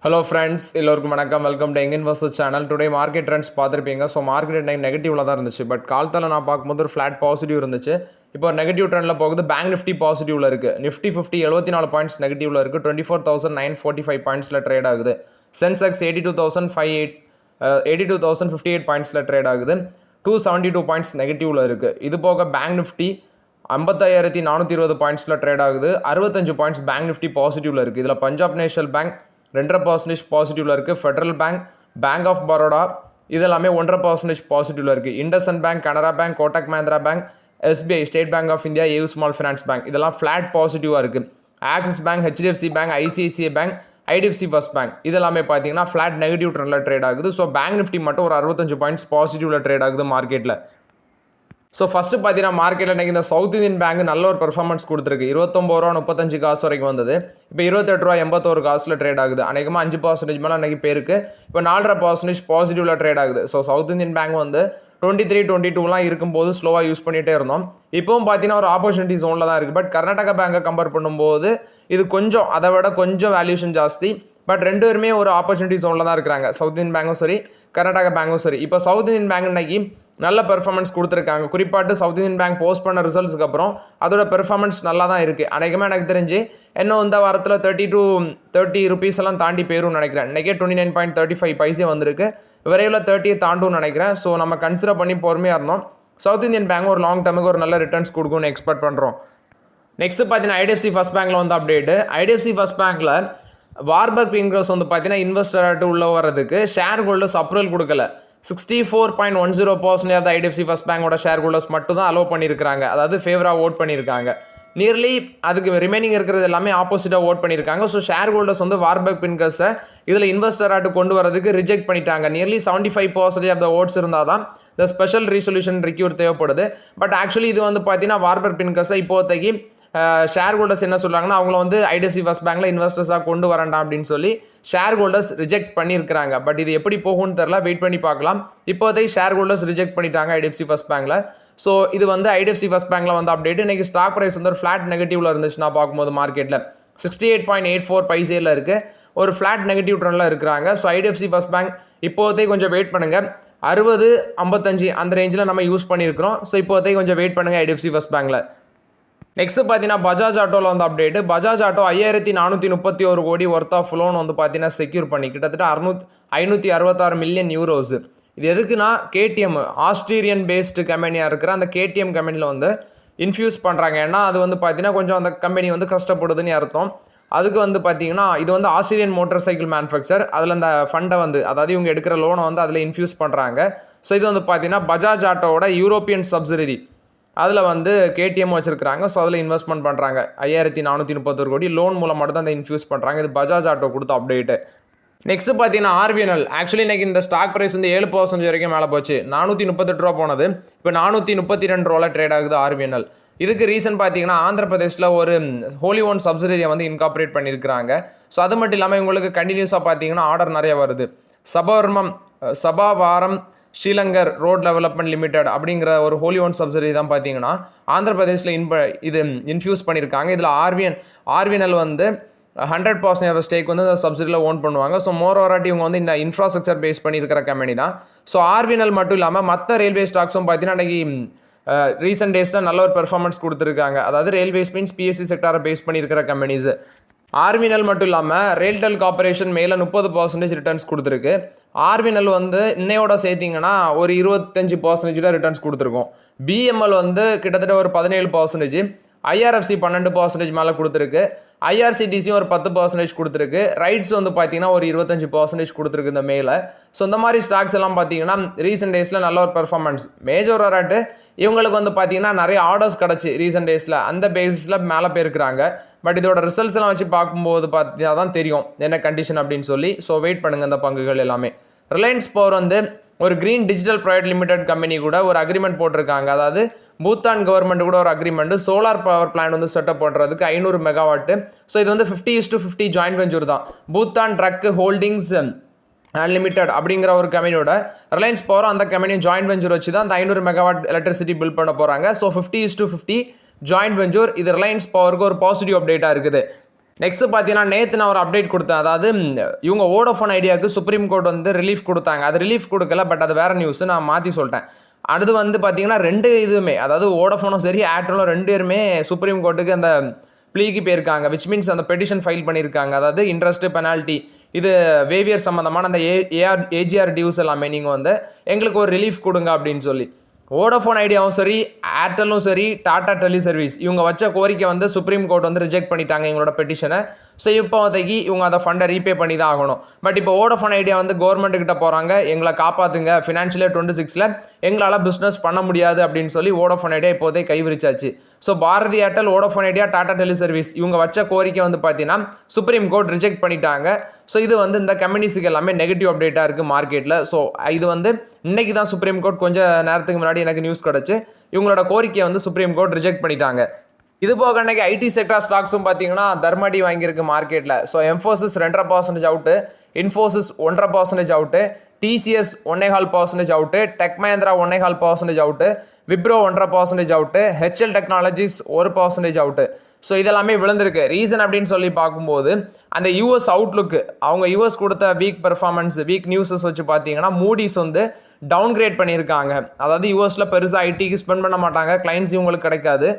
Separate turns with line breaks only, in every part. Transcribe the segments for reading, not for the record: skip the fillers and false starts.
Hello friends, எல்லோருக்கும் வணக்கம். Welcome to young investors channel. Today market trends பார்த்துருப்பீங்க. So market time நெகட்டிவ்ல தான் இருந்துச்சு. பட் காலத்தில் நான் பார்க்கும்போது ஒரு ஃப்ளாட் பாசிட்டிவ் இருந்துச்சு. இப்போ நெகட்டிவ் ட்ரெண்டில் போகுது. பேங்க் நிஃப்டி பாசிட்டிவ்ல இருக்குது. நிஃப்டி 50 74 பாயிண்ட்ஸ் நெகட்டிவ்ல இருக்குது. 24,945 பாயிண்ட்ஸில் ட்ரேட் ஆகுது. சென்செக்ஸ் 82,058 பாயிண்ட்ஸில் ட்ரேட் ஆகுது. 272 பாயிண்ட்ஸ் நெகட்டிவ்ல இருக்குது. இது போக பேங்க் நிஃப்டி 55,420 பாயிண்ட்ஸில் ட்ரேட் ஆகுது. 65 பாயிண்ட்ஸ் பேங்க் நிஃப்டி பாசிட்டிவ்ல இருக்குது. இதில் பஞ்சாப் நேஷனல் பேங்க் 2% பாசிட்டிவ்ல இருக்குது. Federal Bank, Bank of Baroda இதெல்லாமே 1% பாசிட்டிவ்ல இருக்குது. IndusInd Bank, Canara Bank, Kotak Mahindra Bank, SBI, State Bank of India, AU Small Finance Bank இதெல்லாம் ஃப்ளாட் பாசிட்டிவாக இருக்குது. Axis Bank, HDFC Bank, ICICI Bank, IDFC First Bank இதெல்லாமே பார்த்தீங்கன்னா ஃப்ளாட் நெகட்டிவ் ட்ரெண்டில் ட்ரேட் ஆகுது. ஸோ பேங்க் நிஃப்டி மட்டும் ஒரு 65 பாயிண்ட்ஸ் பாசிட்டிவ்ல ட்ரேட் ஆகுது மார்க்கெட்டில். ஸோ ஃபஸ்ட்டு பார்த்தீங்கன்னா மார்க்கெட்டில் இன்றைக்கி இந்த சவுத் இந்தியன் பேங்க் நல்ல ஒரு பெர்ஃபார்மன்ஸ் கொடுத்துருக்கு. 29 ரூபா 35 காசு வரைக்கும் வந்தது. இப்போ 28 ரூபா 81 காசில் ட்ரேட் ஆகுது. அநேகமாக 5% மேலே அன்றைக்கி பேருக்கு இப்போ 4.5% பாசிட்டிவ்ல ட்ரேட் ஆகுது. ஸோ சவுத் இந்தியன் பேங்க் வந்து 23, 22 இருக்கும்போது ஸ்லோவாக யூஸ் பண்ணிகிட்டே இருந்தோம். இப்போவும் பார்த்தீங்கன்னா ஒரு ஆப்பர்ச்சுனிட்டி ஜோனில் தான் இருக்குது. பட் கர்நாடகா பேங்கை கம்பேர் பண்ணும்போது இது கொஞ்சம் அதை விட கொஞ்சம் வேல்யூஷன் ஜாஸ்தி. பட் ரெண்டு பேருமே ஒரு ஆப்பர்ச்சுனிட்டி ஜோனில் தான் இருக்கிறாங்க. சவுத் இந்தியன் பேங்கும் சரி, கர்நாடகா பேங்கும் சரி. இப்போ சவுத் இந்தியன் பேங்க் இன்னைக்கு நல்ல பெர்ஃபார்மன்ஸ் கொடுத்துருக்காங்க. குறிப்பாட்டு சவுத் இந்தியன் பேங்க் போஸ்ட் பண்ண ரிசல்ட்ஸ்க்கு அப்புறம் அதோட பெர்ஃபார்மன்ஸ் நல்லா தான் இருக்குது. அநேகமாக எனக்கு தெரிஞ்சு இன்னும் இந்த வாரத்தில் 30 to 30 rupees எல்லாம் தாண்டி போயிரும்னு நினைக்கிறேன். இன்றைக்கே 29.35 பைசே வந்திருக்கு. விரைவில் 30 தாண்டும்னு நினைக்கிறேன். ஸோ நம்ம கன்சிடர் பண்ணி பொறுமையாக இருந்தோம். சவுத் இந்தியன் பேங்க் ஒரு லாங் டர்முக்கு ஒரு நல்ல ரிட்டர்ன்ஸ் கொடுக்கும்னு எக்ஸ்பெக்ட் பண்ணுறோம். நெக்ஸ்ட் பார்த்தீங்கன்னா ஐடிஎஃப்சி ஃபர்ஸ்ட் பேங்க்கில் வந்து அப்டேட்டு. ஐடிஎஃப்சி ஃபர்ஸ்ட் பேங்க்கில் வார்பர்க் பின்க்ரோஸ் வந்து பார்த்தீங்கன்னா இன்வெஸ்டர்ட்டு உள்ள வரதுக்கு ஷேர் ஹோல்டர்ஸ் அப்ரூவல் கொடுக்கல. 64.10% ஆஃப் ஐடிஎஃப்சி ஃபர்ஸ்ட் பேங்கோட ஷேர் ஹோல்டர்ஸ் மட்டும் தான் அலோவ் பண்ணியிருக்காங்க. அதாவது ஃபேவராக ஓட் பண்ணியிருக்காங்க. நியர்லி அதுக்கு ரிமைனிங் இருக்கிறது எல்லாமே ஆப்போசிட்டாக ஓட் பண்ணியிருக்காங்க. ஸோ ஷேர் ஹோல்டர்ஸ் வந்து வார்பர்க் பின்கர்ஸை இதில் இன்வெஸ்டராட்டு கொண்டு வரதுக்கு ரிஜெக்ட் பண்ணிட்டாங்க. நியர்லி 75% ஆஃப் த ஓட்ஸ் இருந்தால் தான் இந்த ஸ்பெஷல் ரீசொல்யூஷன் ரிக்யூர் தேவைப்படுது. பட் ஆக்சுவலி இது வந்து பார்த்தீங்கன்னா வார்பர்க் பின்கர்ஸை இப்போதைக்கு ஷேர் ஹோல்டர்ஸ் என்ன சொல்கிறாங்கன்னா அவங்கள வந்து ஐடிஎஃப்சி ஃபர்ஸ்ட் பேங்க்கில் இன்வெஸ்டர்ஸாக கொண்டு வரண்டாம் அப்படின்னு சொல்லி ஷேர் ஹோல்டர்ஸ் ரிஜெக்ட் பண்ணியிருக்கிறாங்க. பட் இது எப்படி போகும்னு தெரில, வெயிட் பண்ணி பார்க்கலாம். இப்போதைக்கு ஷேர் ஹோல்டர்ஸ் ரிஜெக்ட் பண்ணிட்டாங்க ஐடிஎஃப்சி ஃபர்ஸ்ட் பேங்க்கில். ஸோ இது வந்து ஐடிஎஃப்சி ஃபர்ஸ்ட் பேங்க்கில் வந்து அப்டேட். இன்றைக்கி ஸ்டாக் ப்ரைஸ் வந்து ஒரு ஃப்ளாட் நெகட்டிவ்ல இருந்துச்சு. நான் பார்க்கும்போது மார்க்கெட்டில் 68.84 பைசேல இருக்குது. ஒரு ஃப்ளாட் நெகட்டிவ் ட்ரெண்டில் இருக்கிறாங்க. ஸோ ஐடிஎஃப்சி ஃபர்ஸ்ட் பேங்க் இப்போதைக்கு கொஞ்சம் வெயிட் பண்ணுங்கள். 60, 55 அந்த ரேஞ்சில் நம்ம யூஸ் பண்ணியிருக்கிறோம். ஸோ இப்போதைக்கு கொஞ்சம் வெயிட் பண்ணுங்கள் ஐடிஎஃப்சி ஃபர்ஸ்ட் பேங்க்கில். நெக்ஸ்ட் பார்த்தீங்கன்னா பஜாஜ் ஆட்டோவில் வந்து அப்டேட்டு. பஜாஜ் ஆட்டோ 5,431 கோடி ஒர்த் ஆஃப் லோன் வந்து பார்த்தீங்கன்னா செக்யூர் பண்ணி கிட்டத்தட்ட 566 மில்லியன் யூரோஸ். இது எதுக்குன்னா கேடிஎம் ஆஸ்திரேலியன் பேஸ்டு கம்பெனியாக இருக்கிற அந்த கேடிஎம் கம்பெனியில் வந்து இன்ஃபியூஸ் பண்ணுறாங்க. ஏன்னா அது வந்து பார்த்தீங்கன்னா கொஞ்சம் அந்த கம்பெனி வந்து கஷ்டப்படுதுன்னு அர்த்தம். அதுக்கு வந்து பார்த்தீங்கன்னா இது வந்து ஆஸ்திரேலியன் மோட்டார் சைக்கிள் மேனுஃபேக்சர். அதில் அந்த ஃபண்டை வந்து அதாவது இவங்க எடுக்கிற லோனை வந்து அதில் இன்ஃபியூஸ் பண்ணுறாங்க. ஸோ இது வந்து பார்த்தீங்கன்னா பஜாஜ் ஆட்டோவோட யூரோப்பியன் சப்சிடரி அதில் வந்து கேடிஎம் வச்சுருக்காங்க. ஸோ அதில் இன்வெஸ்ட்மெண்ட் பண்ணுறாங்க. 5,431 கோடி லோன் மூலம் மட்டும் தான் அந்த இன்ஃபியூஸ் பண்ணுறாங்க. இது பஜாஜ் ஆட்டோ கொடுத்த அப்டேட்டு. நெக்ஸ்ட் பார்த்தீங்கன்னா ஆர்விஎன்எல். ஆக்சுவலி இன்றைக்கி இந்த ஸ்டாக் ப்ரைஸ் வந்து 7% வரைக்கும் மேலே போச்சு. 438 ரூபா போனது. இப்போ 432 ரூபாவில் ட்ரேட் ஆகுது ஆர்விஎன்எல். இதுக்கு ரீசன் பார்த்தீங்கன்னா ஆந்திர பிரதேஷில் ஒரு ஹோலி ஓன் சப்சிடரியை வந்து இன்கார்பரேட் பண்ணியிருக்கிறாங்க. ஸோ அது மட்டும் இல்லாமல் இவங்களுக்கு கண்டினியூஸாக பார்த்தீங்கன்னா ஆர்டர் நிறைய வருது. சபாவாரம் ஸ்ரீலங்கர் ரோட் டெவலப்மெண்ட் லிமிடெட் அப்படிங்கிற ஒரு ஹோலி ஓன் சப்சிடரி தான் பார்த்தீங்கன்னா ஆந்திர பிரதேஷில் இது இன்ஃபியூஸ் பண்ணியிருக்காங்க. இதில் ஆர்விஎன்எல் வந்து 100% ஆஃப் ஸ்டேக் வந்து இந்த சப்சிடியில் ஓன் பண்ணுவாங்க. ஸோ மோர் ஓவராட்டி இவங்க வந்து இந்த இன்ஃப்ராஸ்ட்ரக்சர் பேஸ் பண்ணியிருக்கிற கம்பெனி தான். ஸோ ஆர்விஎன்எல் மட்டும் இல்லாமல் மற்ற ரயில்வே ஸ்டாக்ஸும் பார்த்தீங்கன்னா இன்றைக்கி ரீசெண்ட் டேஸில் நல்ல ஒரு பெர்ஃபார்மன்ஸ் கொடுத்துருக்காங்க. அதாவது ரயில்வேஸ் மீன்ஸ் பிஎஸ்சி செக்டாரை பேஸ் பண்ணியிருக்கிற கம்பெனிஸ். ஆர்விஎன்எல் மட்டும் இல்லாமல் ரெயில்டெல் கார்பரேஷன் மேலே 30% ரிட்டர்ன்ஸ் கொடுத்துருக்கு. ஆர்விஎன்எல் வந்து இன்னையோட சேர்த்திங்கன்னா ஒரு 25% தான் ரிட்டர்ன்ஸ் கொடுத்துருக்கோம். பிஎம்எல் வந்து கிட்டத்தட்ட ஒரு 17%, ஐஆர்எஃப்சி 12% மேலே கொடுத்துருக்கு, ஐஆர்சிடிசியும் ஒரு 10% கொடுத்துருக்கு, ரைட்ஸ் வந்து பார்த்தீங்கன்னா ஒரு 25% கொடுத்துருக்கு இந்த மேலே. ஸோ இந்த மாதிரி ஸ்டாக்ஸ் எல்லாம் பார்த்தீங்கன்னா ரீசெண்ட் டேஸில் நல்ல ஒரு பெர்ஃபார்மன்ஸ். மேஜர் வராட்டு இவங்களுக்கு வந்து பார்த்தீங்கன்னா நிறைய ஆர்டர்ஸ் கிடச்சி ரீசெண்ட் டேஸில் அந்த பேசிஸில் மேலே போயிருக்கிறாங்க. பட் இதோட ரிசல்ட்ஸ் எல்லாம் வச்சு பார்க்கும்போது பார்த்தீங்கன்னா தான் தெரியும் என்ன கண்டிஷன் அப்படின்னு சொல்லி. ஸோ வெயிட் பண்ணுங்கள் இந்த பங்குகள் எல்லாமே. ரிலையன்ஸ் பவர் வந்து ஒரு green digital private limited company கூட ஒரு அக்ரிமெண்ட் போட்டிருக்காங்க. அதாவது பூட்டான் கவர்மெண்ட் கூட ஒரு அக்ரிமெண்ட் சோலார் பவர் பிளான்ட் வந்து செட்டப் பண்ணுறதுக்கு 500 மெகாவாட்டு. ஸோ இது வந்து 50:50 ஜாயின்ட் வெஞ்சர் தான். பூட்டான் ட்ரக் ஹோல்டிங்ஸ் அன்லிமிட்டட் அப்படிங்கிற ஒரு கம்பெனியோட ரிலையன்ஸ் பவர் அந்த கம்பெனியும் ஜாயின்ட் வெஞ்சர் வச்சு தான் அந்த 500 மெகாவாட் எலக்ட்ரிசிட்டி பில் பண்ண போகிறாங்க. So 50:50 joint venture. இது ரிலையன்ஸ் பவருக்கு ஒரு பாசிட்டிவ் அப்டேட்டாக இருக்குது. நெக்ஸ்ட் பார்த்தீங்கன்னா நேற்று நான் ஒரு அப்டேட் கொடுத்தேன். அதாவது இவங்க வோடஃபோன் ஐடியாவுக்கு சுப்ரீம் கோர்ட் வந்து ரிலீஃப் கொடுத்தாங்க. அது ரிலீஃப் கொடுக்கல, பட் அது வேறு நியூஸ், நான் மாற்றி சொல்லிட்டேன். அடுத்து வந்து பார்த்தீங்கன்னா 2 இதுவுமே, அதாவது வோடஃபோனும் சரி ஏர்டெலும் 2 பேருமே சுப்ரீம் கோர்ட்டுக்கு அந்த ப்ளீக்கு போயிருக்காங்க. விச் மீன்ஸ் அந்த பெட்டிஷன் ஃபைல் பண்ணியிருக்காங்க. அதாவது இன்ட்ரெஸ்ட் பெனால்ட்டி இது வேவியர் சம்மந்தமான அந்த ஏஜிஆர் டியூஸ் எல்லாமே நீங்கள் வந்து எங்களுக்கு ஒரு ரிலீஃப் கொடுங்க அப்படின்னு சொல்லி. வோடஃபோன் ஐடியாவும் சரி ஏர்டெல்லும் சரி டாடா டெலி சர்வீஸ் இவங்க வச்ச கோரிக்கை வந்து சுப்ரீம் கோர்ட் வந்து ரிஜெக்ட் பண்ணிட்டாங்க இவங்களோட பெட்டிஷனை. ஸோ இப்போதைக்கு இவங்க அதை ஃபண்டை ரீபே பண்ணி தான் ஆகணும். பட் இப்போ வோடஃபோன் ஐடியா வந்து கவர்மெண்ட்டுக்கிட்ட போகிறாங்க, எங்களை காப்பாற்றுங்க, ஃபினான்ஷியல் 26ல் எங்களால் பிஸ்னஸ் பண்ண முடியாது அப்படின்னு சொல்லி வோடஃபோன் ஐடியா இப்போதைக்கு கைவிரிச்சாச்சு. So Bharti Airtel, Vodafone Idea, Tata tele service இவங்க வச்ச கோரிக்கை வந்து பார்த்தீங்கன்னா சுப்ரீம் கோர்ட் ரிஜெக்ட் பண்ணிட்டாங்க. ஸோ இது வந்து இந்த கம்பெனிஸுக்கு எல்லாமே நெகட்டிவ் அப்டேட்டாக இருக்குது மார்க்கெட்டில். ஸோ இது வந்து இன்னைக்கு தான் சுப்ரீம் கோர்ட் கொஞ்சம் நேரத்துக்கு முன்னாடி எனக்கு நியூஸ் கிடச்சி இவங்களோட கோரிக்கையை வந்து சுப்ரீம் கோர்ட் ரிஜெக்ட் பண்ணிட்டாங்க. இது போக அன்றைக்கி ஐடி செக்டார் ஸ்டாக்ஸும் பார்த்தீங்கன்னா தர்மடி வாங்கியிருக்கு மார்க்கெட்டில். So Mphasis 2.5% out, Infosys 1.5% out, TCS 1.5% out, tech Mahindra 1.5% out, Wipro 1.5% out, HCL technologies 1% out. So இதெல்லாமே விழுந்திருக்கு. ரீசன் அப்படின்னு சொல்லி பார்க்கும்போது அந்த யூஎஸ் அவுட்லுக்கு அவங்க யூஎஸ் கொடுத்த வீக் பெர்ஃபார்மன்ஸ், வீக் நியூஸஸ் வச்சு பார்த்தீங்கன்னா மூடிஸ் வந்து டவுன்கிரேட் பண்ணியிருக்காங்க. அதாவது யூஎஸில் பெருசாக ஐடிக்கு ஸ்பெண்ட் பண்ண மாட்டாங்க, கிளைண்ட்ஸ் இவங்களுக்கு கிடைக்காது.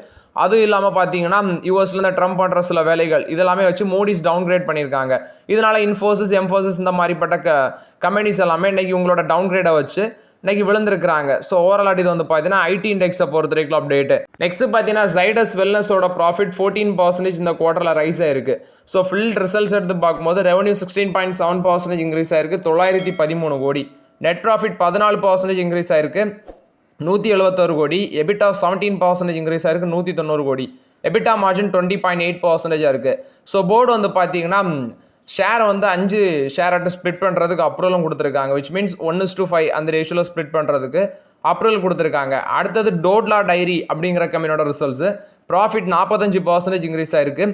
அதுவும் இல்லாமல் பார்த்தீங்கன்னா யூஎஸ்ல இந்த ட்ரம்ப் பண்ணுற சில வேலைகள் இதெல்லாமே வச்சு மூடிஸ் டவுன்கிரேட் பண்ணியிருக்காங்க. இதனால இன்ஃபோசிஸ், எம்ஃபோசிஸ் இந்த மாதிரிப்பட்ட கம்பெனிஸ் எல்லாமே இன்னைக்கு உங்களோட டவுன்கிரேடை வச்சு இன்னைக்கு விழுந்திருக்கிறாங்க. ஸோ ஓவரால் இது வந்து பார்த்தீங்கன்னா ஐடி இண்டெக்ஸை பொறுத்த வரைக்கும் அப்டேட். நெக்ஸ்ட் பார்த்தீங்கன்னா ஜைடஸ் வெல்னஸோட ப்ராஃபிட் 14% இந்த குவார்ட்டரில் ரைஸ் ஆயிருக்கு. ஸோ ஃபுல் ரிசல்ட்ஸ் எடுத்து பார்க்கும்போது ரெவன்யூ 16.7% இன்க்ரீஸ் ஆயிருக்கு, 913 கோடி. நெட் ப்ராஃபிட் 14% இன்க்ரீஸ் ஆயிருக்கு, 171 கோடி. எபிட்டா 17% இன்க்ரீஸ் ஆயிருக்கு, 190 கோடி. எபிட்டா மார்ஜின் 20.8% இருக்குது. ஸோ போர்டு வந்து பார்த்தீங்கன்னா ஷேரை வந்து 5 ஷேராட்டு ஸ்ப்ளிட் பண்ணுறதுக்கு அப்ரூவலும் கொடுத்துருக்காங்க. விச் மீன்ஸ் 1:5 அந்த ரேஷியோவில் ஸ்ப்ளிட் பண்ணுறதுக்கு அப்ரூவல் கொடுத்துருக்காங்க. அடுத்தது டோட்லா டைரி அப்படிங்கிற கம்பெனியோட ரிசல்ட்ஸு ப்ராஃபிட் 45% இன்க்ரீஸ் ஆயிருக்கு,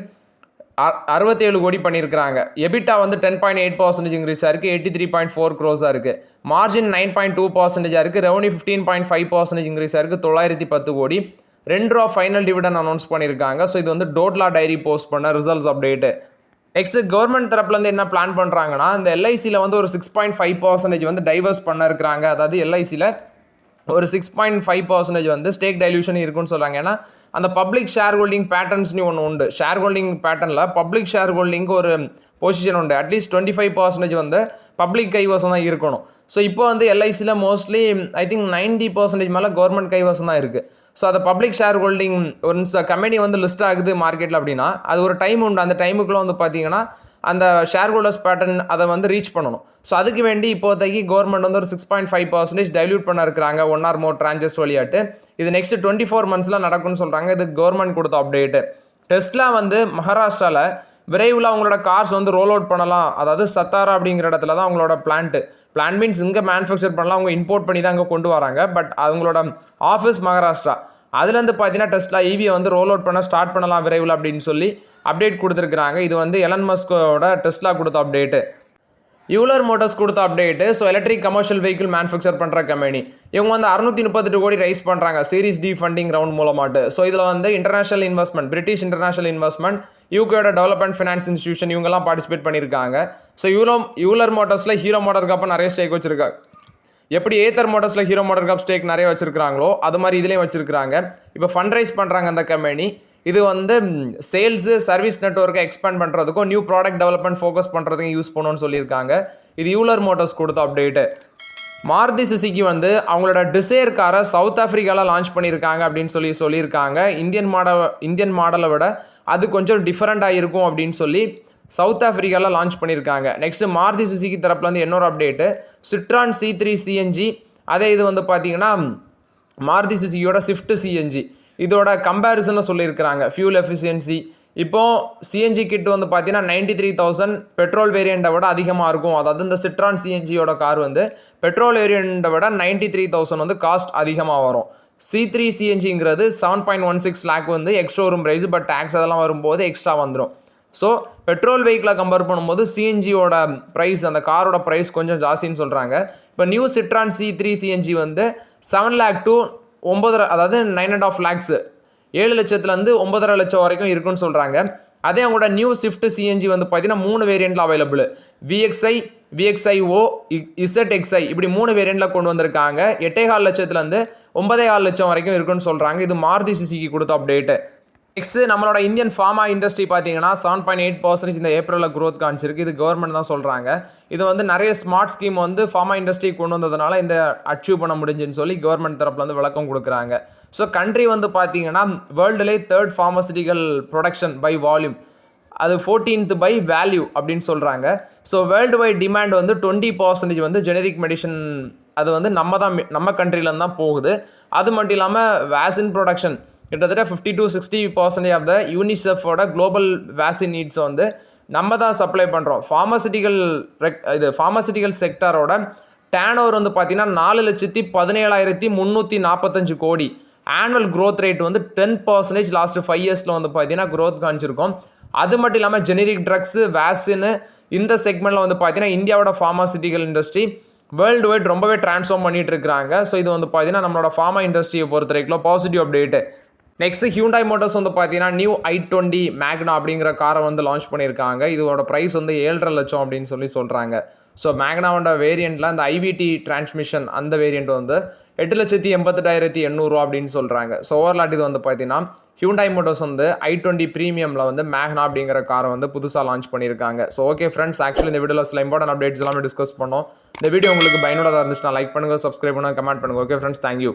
67 கோடி பண்ணியிருக்கிறாங்க. எபிட்டா வந்து 10.8% இன்க்ரீஸ் ஆயிருக்கு, 83.4 crores இருக்குது. மார்ஜின் 9.2% இருக்குது, ரெவன்யூ 15.5% இன்க்ரீஸ் ஆயிருக்கு, 910 கோடி. 2 ரூபா ஃபைனல் டிவிடன் அனௌன்ஸ் பண்ணியிருக்காங்க. ஸோ இது வந்து டோட்லா டைரி போஸ்ட் பண்ண ரிசல்ட்ஸ் அப்டேட்டு. நெக்ஸ்ட் கவர்மெண்ட் தரப்புலேருந்து என்ன பிளான் பண்ணுறாங்கன்னா இந்த எல்ஐசியில் வந்து ஒரு 6.5% வந்து டைவர்ஸ் பண்ண இருக்கிறாங்க. அதாவது எல்ஐசியில் ஒரு 6.5% வந்து ஸ்டேக் டைல்யூஷன் இருக்குன்னு சொல்கிறாங்க. ஏன்னா அந்த பப்ளிக் ஷேர் ஹோல்டிங் பேட்டர்ன்ஸ்னு ஒன்று உண்டு. ஷேர் ஹோல்டிங் பேட்டர்னில் பப்ளிக் ஷேர் ஹோல்டிங்க்கு ஒரு பொசிஷன் உண்டு. அட்லீஸ்ட் 25% வந்து பப்ளிக் கைவசம் தான் இருக்கணும். ஸோ இப்போ வந்து எல்ஐசியில் மோஸ்ட்லி ஐ திங்க் 90% மேலே கவர்மெண்ட் கைவசம் தான் இருக்குது. ஸோ அதை பப்ளிக் ஷேர் ஹோல்டிங் ஒரு கம்பெனி வந்து லிஸ்ட் ஆகுது மார்க்கெட்டில் அப்படின்னா அது ஒரு டைம் உண்டு. அந்த டைமுக்குள்ளே வந்து பார்த்தீங்கன்னா அந்த ஷேர் ஹோல்டர்ஸ் பேட்டர்ன் அதை வந்து ரீச் பண்ணணும். ஸோ அதுக்கு வேண்டி இப்போதைக்கு கவர்மெண்ட் வந்து ஒரு 6.5% டைல்யூட் பண்ண இருக்கிறாங்க 1 or more tranches வழியாட்டு. இது நெக்ஸ்ட் 24 months நடக்கும்னு சொல்கிறாங்க. இது கவர்மெண்ட் கொடுத்த அப்டேட்டு. டெஸ்லா வந்து மகாராஷ்டிராவில் விரைவில் அவங்களோட கார்ஸ் வந்து ரோல் அவுட் பண்ணலாம். அதாவது சத்தாரா அப்படிங்கிற இடத்துல தான் அவங்களோட பிளான் மீன்ஸ் இங்கே மேனுஃபேக்சர் பண்ணலாம், அவங்க இம்போர்ட் பண்ணி தான் அங்கே கொண்டு வராங்க. பட் அவங்களோட ஆஃபீஸ் மகாராஷ்டிரா, அதுலேருந்து பார்த்தீங்கன்னா டெஸ்லா ஈவியை வந்து ரோல் அவுட் பண்ண ஸ்டார்ட் பண்ணலாம் விரைவில் அப்படின்னு சொல்லி அப்டேட் கொடுத்துருக்குறாங்க. இது வந்து எலன் மஸ்கோட டெஸ்லா கொடுத்த அப்டேட்டு. யூலர் மோட்டர்ஸ் கொடுத்த update. So electric commercial vehicle manufacture பண்ணுற கம்பெனி இவங்க வந்து 638 கோடி ரைஸ் பண்ணுறாங்க சீரிஸ் டி ஃபண்டிங் ரவுண்ட் மூலமாட்டு. ஸோ இதில் வந்து international investment, British international investment, யூகேயோட டெவலப்மெண்ட் ஃபினான்ஸ் இன்ஸ்டியூஷன் இவங்கெல்லாம் பார்ட்டிசிபேட் பண்ணியிருக்காங்க. ஸோ யூலர் மோட்டர்ஸில் ஹீரோ மோட்டர் கப்பை நிறைய ஸ்டேக் வச்சிருக்காங்க. எப்படி ஏத்தர் மோட்டர்ஸில் ஹீரோ மோட்டர் கப் ஸ்டேக் நிறைய வச்சிருக்காங்களோ அது மாதிரி இதுலேயும் வச்சிருக்காங்க. இப்போ ஃபண்ட் ரைஸ் பண்ணுறாங்க அந்த கம்பெனி. இது வந்து சேல்ஸு சர்வீஸ் நெட்வொர்க்கை எக்ஸ்பேண்ட் பண்ணுறதுக்கும் நியூ ப்ராடக்ட் டெவலப்மெண்ட் ஃபோக்கஸ் பண்ணுறதுக்கும் யூஸ் பண்ணணும்னு சொல்லியிருக்காங்க. இது யூலர் மோட்டர்ஸ் கொடுத்த அப்டேட்டு. மாருதி சுசுகி வந்து அவங்களோட டிசைர் காரை சவுத் ஆஃப்ரிக்காவில் லான்ச் பண்ணியிருக்காங்க அப்படின்னு சொல்லியிருக்காங்க. இந்தியன் மாடலை விட அது கொஞ்சம் டிஃப்ரெண்ட்டாக இருக்கும் அப்படின்னு சொல்லி சவுத் ஆஃப்ரிக்காவில் லான்ச் பண்ணியிருக்காங்க. நெக்ஸ்ட் மாருதி சுசுகி தரப்புலேருந்து இன்னொரு அப்டேட்டு, சிட்ரான் C3 CNG. அதே இது வந்து பார்த்தீங்கன்னா மாருதி சுசுகியோட ஸ்விஃப்ட் CNG இதோட கம்பேரிசனை சொல்லியிருக்கிறாங்க. ஃபியூல் எஃபிஷியன்சி இப்போது சிஎன்ஜி கிட் வந்து பார்த்தீங்கன்னா 93,000 பெட்ரோல் வேரியண்ட்டை விட அதிகமாக இருக்கும். அதாவது இந்த சிட்ரான் சிஎன்ஜியோட கார் வந்து பெட்ரோல் வேரியண்ட்டை விட 93,000 வந்து காஸ்ட் அதிகமாக வரும். C3 CNGங்கிறது 7.16 lakh வந்து எக்ஸ்ஷோரூம் ப்ரைஸ், பட் டேக்ஸ் அதெல்லாம் வரும்போது எக்ஸ்ட்ரா வந்துடும். ஸோ பெட்ரோல் வெஹிக்கிளை கம்பேர் பண்ணும்போது சிஎன்ஜியோட ப்ரைஸ், அந்த காரோட ப்ரைஸ் கொஞ்சம் ஜாஸ்தின்னு சொல்கிறாங்க. இப்போ நியூ சிட்ரான் C3 CNG வந்து 7 lakh to 9, அதாவது 9.5 lakhs, 7 லட்சத்துலேருந்து 9.5 லட்சம் வரைக்கும் இருக்குன்னு சொல்கிறாங்க. அதே அவங்களோட நியூ ஸ்விஃப்ட் சிஎன்ஜி வந்து பார்த்தீங்கன்னா 3 வேரியண்ட்டில் அவைலபிள். VXI, VXI-O, ZXi இப்படி 3 வேரியண்ட்டில் கொண்டு வந்திருக்காங்க. 8.4 லட்சத்துலேருந்து 9.4 லட்சம் வரைக்கும் இருக்குன்னு சொல்கிறாங்க. இது மாருதி சுசுகி கொடுத்த அப்டேட்டு. நெக்ஸ்ட் நம்மளோட இந்தியன் ஃபார்மா இண்டஸ்ட்ரி பார்த்தீங்கன்னா 7.8% இந்த ஏப்ரலில் growth காமிச்சிருக்கு. இது கவர்மெண்ட் தான் சொல்கிறாங்க. இது வந்து நிறைய ஸ்மார்ட் ஸ்கீம் வந்து ஃபார்மா இண்டஸ்ட்ரி கொண்டு வந்ததுனால இந்த அச்சீவ் பண்ண முடிஞ்சுன்னு சொல்லி கவர்மெண்ட் தரப்புல வந்து விளக்கம் கொடுக்குறாங்க. ஸோ கண்ட்ரி வந்து பார்த்தீங்கன்னா வேர்ல்டுலே 3rd pharmaceutical production by volume, அது 14th பை வேல்யூ அப்படின்னு சொல்கிறாங்க. ஸோ வேர்ல்டு வைட் டிமாண்ட் வந்து 20% வந்து ஜெனரிக் மெடிசன் அது வந்து நம்ம கண்ட்ரிலேருந்து தான் போகுது. அது மட்டும் இல்லாமல் வேக்சின் ப்ரொடக்ஷன் கிட்டத்தட்ட 50-60% ஆஃப் த யூனிசெஃபோட குளோபல் வேக்சின் நீட்ஸை வந்து நம்ம தான் சப்ளை பண்ணுறோம். ஃபார்மசிட்டிக்கல் செக்டரோட டேர்ன் வந்து பார்த்தீங்கன்னா 4,17,345 கோடி. ஆனுவல் க்ரோத் ரேட் வந்து 10% லாஸ்ட் 5 இயர்ஸில் வந்து பார்த்தீங்கன்னா க்ரோத் காமிச்சிருக்கோம். அது மட்டும் இல்லாமல் ஜெனரிக் ட்ரக்ஸு, வேக்சின்னு இந்த செக்மெண்ட்டில் வந்து பார்த்தீங்கன்னா இந்தியாவோட ஃபார்மாசிட்டிக்கல் இண்டஸ்ட்ரி வேர்ல்டு வைட் ரொம்பவே ட்ரான்ஸ்ஃபார்ம் பண்ணிட்டு இருக்கிறாங்க. ஸோ இது வந்து பார்த்தீங்கன்னா நம்மளோட ஃபார்மா இண்டஸ்ட்ரியை பொறுத்த வரைக்கும் positive update. Next Hyundai motors வந்து பார்த்தீங்கன்னா நியூ i20 மேக்னா அப்படிங்கிற காரை வந்து லான்ச் பண்ணியிருக்காங்க. இதோட ப்ரைஸ் வந்து 7.5 லட்சம் அப்படின்னு சொல்கிறாங்க. ஸோ மேக்னாவோட வேரியண்ட்டில் அந்த IVT டிரான்ஸ்மிஷன் அந்த வேரியண்ட் வந்து 8,88,800 அப்படின்னு சொல்கிறாங்க. ஸோ ஓவர்லாட் இது வந்து பார்த்தீங்கன்னா ஹியூண்டாய் மோட்டர்ஸ் வந்து i20 ப்ரீமியமில் வந்து மேக்னா அப்படிங்கிற காரை வந்து புதுசாக லான்ச் பண்ணியிருக்காங்க. ஸோ ஓகே ஃப்ரெண்ட்ஸ், ஆக்சுவலி இந்த வீடியோவில் சில இம்பார்ட்டன்ட் அப்டேட்ஸ் எல்லாமே டிஸ்கஸ் பண்ணோம். இந்த வீடியோ உங்களுக்கு பயனுள்ளதாக இருந்துச்சுன்னா லைக் பண்ணுங்கள், சப்ஸ்கிரைப் பண்ணுங்கள், கமெண்ட் பண்ணுங்கள். Okay friends, thank you.